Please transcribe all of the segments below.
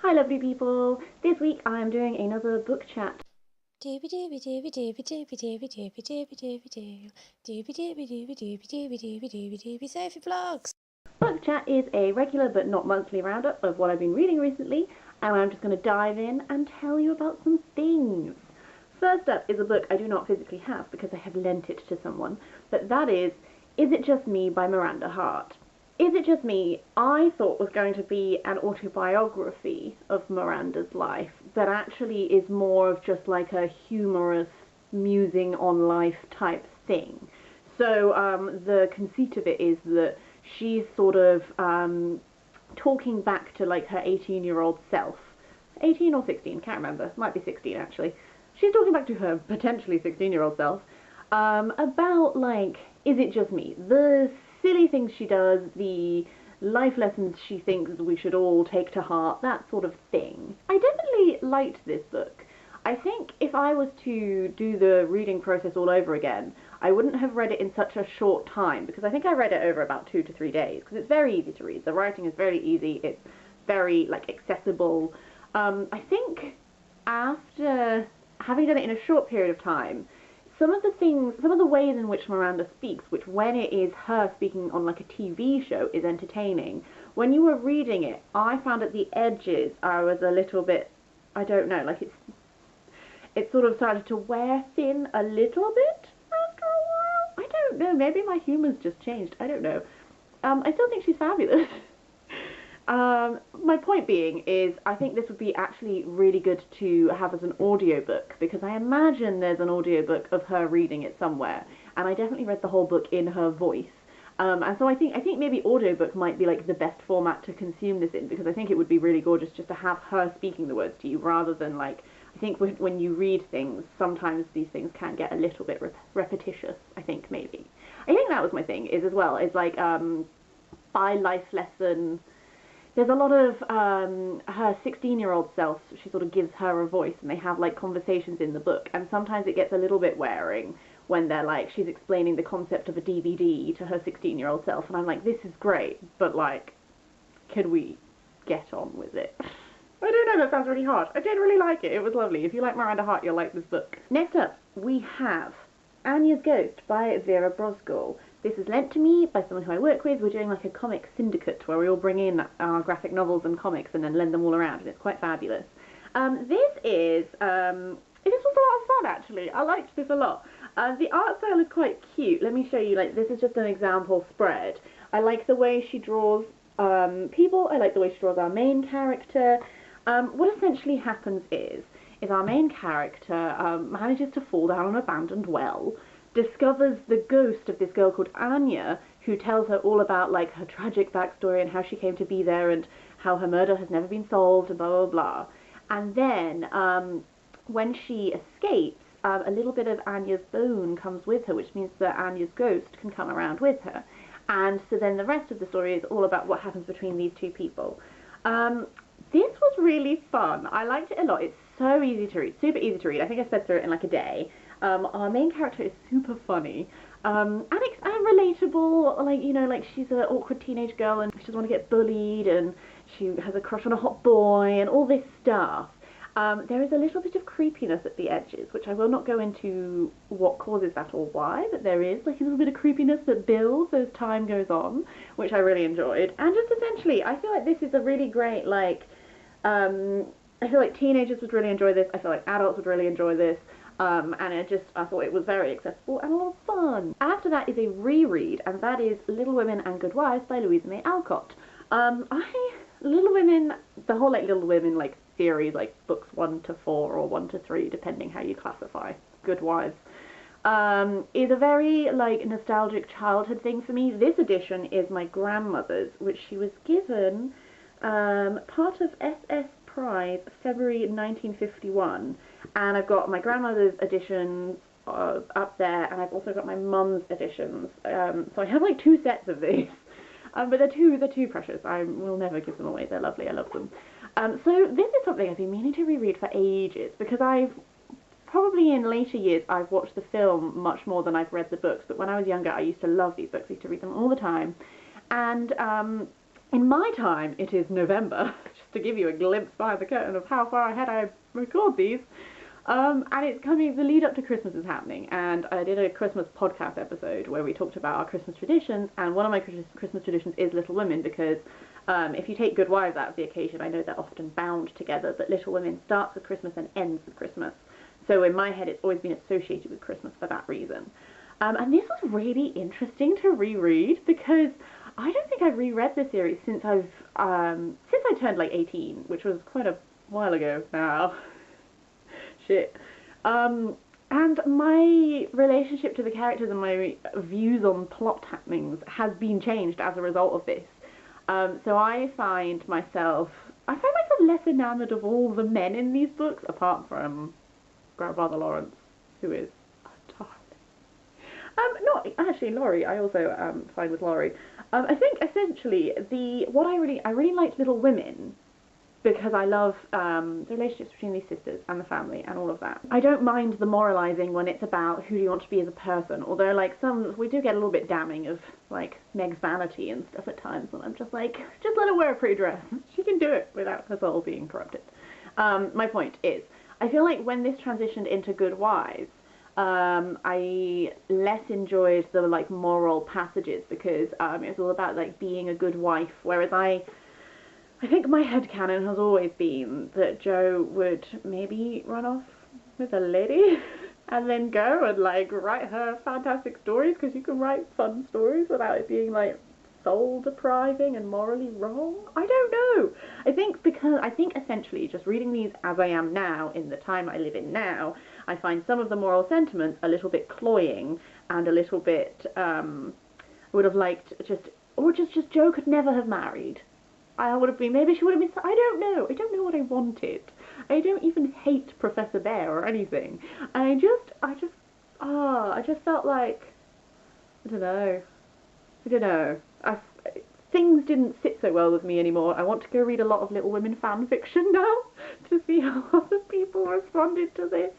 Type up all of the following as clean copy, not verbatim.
Hi lovely people! This week I am doing another book chat. Doobie doobie doobie doobie doobie doobie doobie doobie doobie doo. Doobie doobie doobie doobie doobie doobie doobie doobie Sophie Vlogs. Book chat is a regular but not monthly roundup of what I've been reading recently, and I'm just going to dive in and tell you about some things. First up is a book I do not physically have because I have lent it to someone, but that is It Just Me by Miranda Hart. Is It Just Me, I thought was going to be an autobiography of Miranda's life, but actually is more of just like a humorous musing on life type thing. So the conceit of it is that she's sort of talking back to like her 18-year-old self. 18 or 16, can't remember, might be 16 actually. She's talking back to her potentially 16-year-old self about like, is it just me? The silly things she does, the life lessons she thinks we should all take to heart, that sort of thing. I definitely liked this book. I think if I was to do the reading process all over again, I wouldn't have read it in such a short time, because I think I read it over about 2 to 3 days, because it's very easy to read. The writing is very easy, it's very like accessible. I think after having done it in a short period of time, some of the ways in which Miranda speaks, which when it is her speaking on like a TV show is entertaining, when you were reading it, I found at the edges I was a little bit, I don't know, like it sort of started to wear thin a little bit after a while. I don't know, maybe my humor's just changed, I don't know. I still think she's fabulous. My point being is I think this would be actually really good to have as an audiobook, because I imagine there's an audiobook of her reading it somewhere, and I definitely read the whole book in her voice. And so I think maybe audiobook might be like the best format to consume this in, because I think it would be really gorgeous just to have her speaking the words to you rather than like, I think when you read things, sometimes these things can get a little bit repetitious, I think maybe. I think that was my thing, is as well, is like by life lesson, there's a lot of her 16-year-old self, she sort of gives her a voice, and they have like conversations in the book, and sometimes it gets a little bit wearing when they're like, she's explaining the concept of a DVD to her 16-year-old self, and I'm like, this is great, but like, can we get on with it? I don't know, that sounds really harsh. I did really like it, it was lovely. If you like Miranda Hart, you'll like this book. Next up, we have Anya's Ghost by Vera Brosgol. This is lent to me by someone who I work with. We're doing like a comic syndicate where we all bring in our graphic novels and comics and then lend them all around, and it's quite fabulous. This was a lot of fun actually. I liked this a lot. The art style is quite cute. Let me show you, like, this is just an example spread. I like the way she draws people. I like the way she draws our main character. What essentially happens is our main character manages to fall down an abandoned well, discovers the ghost of this girl called Anya, who tells her all about like her tragic backstory and how she came to be there and how her murder has never been solved and blah blah blah. And then when she escapes, a little bit of Anya's bone comes with her, which means that Anya's ghost can come around with her. And so then the rest of the story is all about what happens between these two people. This was really fun. I liked it a lot. It's so easy to read, super easy to read. I think I sped through it in like a day. Our main character is super funny, and relatable, like, you know, like she's an awkward teenage girl and she doesn't want to get bullied, and she has a crush on a hot boy and all this stuff. There is a little bit of creepiness at the edges, which I will not go into what causes that or why, but there is like a little bit of creepiness that builds as time goes on, which I really enjoyed. And just essentially, I feel like this is a really great, like, I feel like teenagers would really enjoy this, I feel like adults would really enjoy this. And I thought it was very accessible and a lot of fun. After that is a reread, and that is Little Women and Good Wives by Louisa Alcott. Little Women, the whole like Little Women like series, like books 1 to 4 or 1 to 3, depending how you classify Good Wives, is a very like nostalgic childhood thing for me. This edition is my grandmother's, which she was given part of SS Prize, February 1951, and I've got my grandmother's editions up there, and I've also got my mum's editions, so I have like 2 sets of these, but they're too precious. I will never give them away, they're lovely, I love them. So this is something I've been meaning to reread for ages, because I've probably in later years I've watched the film much more than I've read the books, but when I was younger I used to love these books, I used to read them all the time, and in my time, it is November, just to give you a glimpse behind the curtain of how far ahead I record these. And it's coming, the lead up to Christmas is happening, and I did a Christmas podcast episode where we talked about our Christmas traditions, and one of my Christmas traditions is Little Women, because if you take Good Wives out of the occasion, I know they're often bound together, but Little Women starts with Christmas and ends with Christmas. So in my head, it's always been associated with Christmas for that reason. And this was really interesting to reread, because I don't think I've reread this series since I turned like 18, which was quite a while ago now. Shit. And my relationship to the characters and my views on plot happenings has been changed as a result of this. So I find myself less enamoured of all the men in these books, apart from Grandfather Lawrence, who is a darling. Not actually Laurie. I also fine with Laurie. I think essentially I really liked Little Women, because I love the relationships between these sisters and the family and all of that. I don't mind the moralising when it's about who do you want to be as a person, although like we do get a little bit damning of like Meg's vanity and stuff at times, and I'm just like, just let her wear a pretty dress. She can do it without her soul being corrupted. My point is, I feel like when this transitioned into Good Wives, I less enjoyed the like moral passages, because it was all about like being a good wife, whereas I think my headcanon has always been that Jo would maybe run off with a lady and then go and like write her fantastic stories, because you can write fun stories without it being like soul depriving and morally wrong. I don't know. I think essentially just reading these as I am now, in the time I live in now, I find some of the moral sentiments a little bit cloying and a little bit would have liked just Jo could never have married. Maybe she would have been, I don't know what I wanted. I don't even hate Professor Bear or anything. And I just felt like, I don't know. Things didn't sit so well with me anymore. I want to go read a lot of Little Women fan fiction now to see how other people responded to this.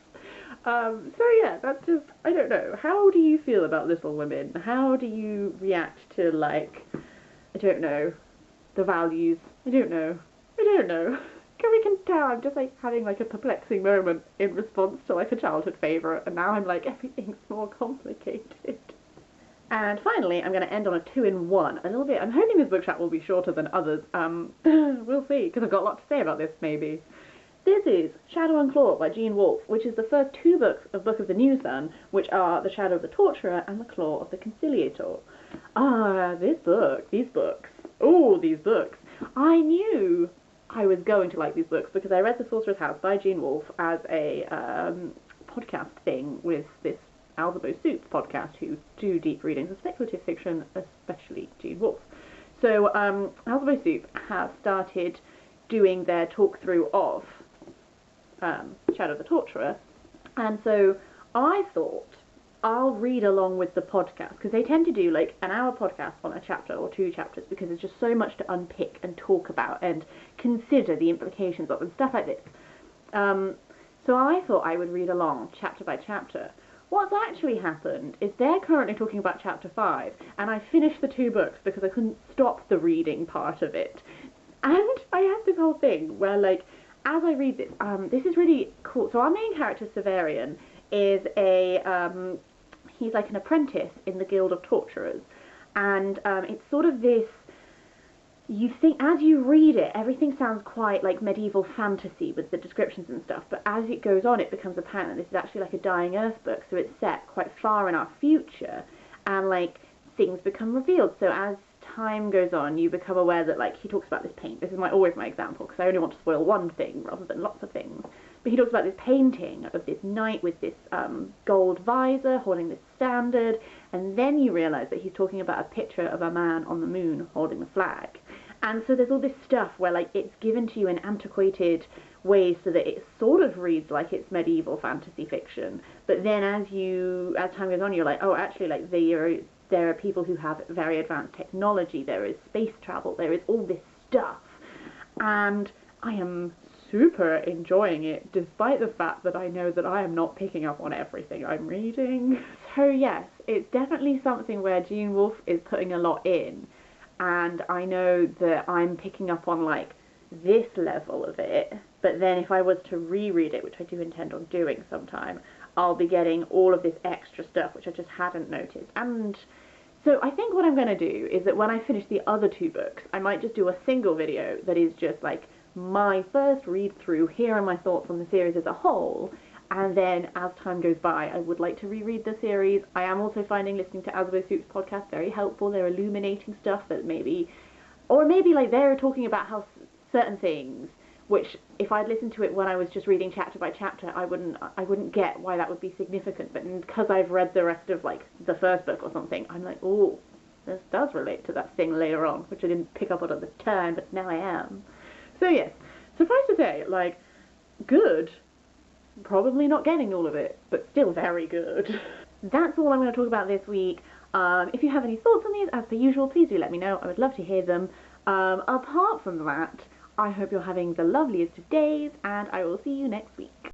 So yeah, that's just, I don't know. How do you feel about Little Women? How do you react to, like, I don't know, the values? I don't know. We can tell I'm just like having like a perplexing moment in response to like a childhood favourite, and now I'm like, everything's more complicated. And finally, I'm going to end on a 2-in-1. A little bit, I'm hoping this book chat will be shorter than others. We'll see, because I've got a lot to say about this, maybe. This is Shadow and Claw by Jean Wolfe, which is the first 2 books of Book of the New Sun, which are The Shadow of the Torturer and The Claw of the Concilliator. These books. I knew I was going to like these books because I read The Sorcerer's House by Jean Wolfe as a podcast thing with this Alzabo Soup podcast, who do deep readings of speculative fiction, especially Jean Wolfe. So Alzabo Soup have started doing their talk through of Shadow of the Torturer, and so I thought I'll read along with the podcast, because they tend to do like an hour podcast on a chapter or 2 chapters, because there's just so much to unpick and talk about and consider the implications of and stuff like this. So I thought I would read along chapter by chapter. What's actually happened is they're currently talking about chapter 5, and I finished the 2 books because I couldn't stop the reading part of it. And I have this whole thing where, like, as I read this, this is really cool. So our main character, Severian, is he's like an apprentice in the Guild of Torturers. And it's sort of this, you think, as you read it, everything sounds quite like medieval fantasy with the descriptions and stuff, but as it goes on, it becomes apparent that this is actually like a Dying Earth book, so it's set quite far in our future, and like things become revealed. So as time goes on, you become aware that, like, he talks about this paint. This is always my example, because I only want to spoil one thing rather than lots of things. But he talks about this painting of this knight with this gold visor holding this standard, and then you realise that he's talking about a picture of a man on the moon holding the flag. And so there's all this stuff where, like, it's given to you in antiquated ways so that it sort of reads like it's medieval fantasy fiction. But then as time goes on, you're like, oh, actually, like, there are people who have very advanced technology, there is space travel, there is all this stuff. And I am super enjoying it, despite the fact that I know that I am not picking up on everything I'm reading. So yes, it's definitely something where Jean Wolfe is putting a lot in, and I know that I'm picking up on, like, this level of it, but then if I was to reread it, which I do intend on doing sometime, I'll be getting all of this extra stuff which I just hadn't noticed. And so I think what I'm going to do is that when I finish the other two books, I might just do a single video that is just like my first read through, here are my thoughts on the series as a whole, and then as time goes by, I would like to reread the series. I am also finding listening to Azabo Soup's podcast very helpful. They're illuminating stuff that maybe, or maybe like they're talking about how certain things, which if I'd listened to it when I was just reading chapter by chapter, I wouldn't get why that would be significant. But because I've read the rest of like the first book or something, I'm like, oh, this does relate to that thing later on, which I didn't pick up on at the time, but now I am. So yes, suffice to say, like, good. Probably not getting all of it, but still very good. That's all I'm going to talk about this week. If you have any thoughts on these, as per usual, please do let me know. I would love to hear them. Apart from that, I hope you're having the loveliest of days, and I will see you next week.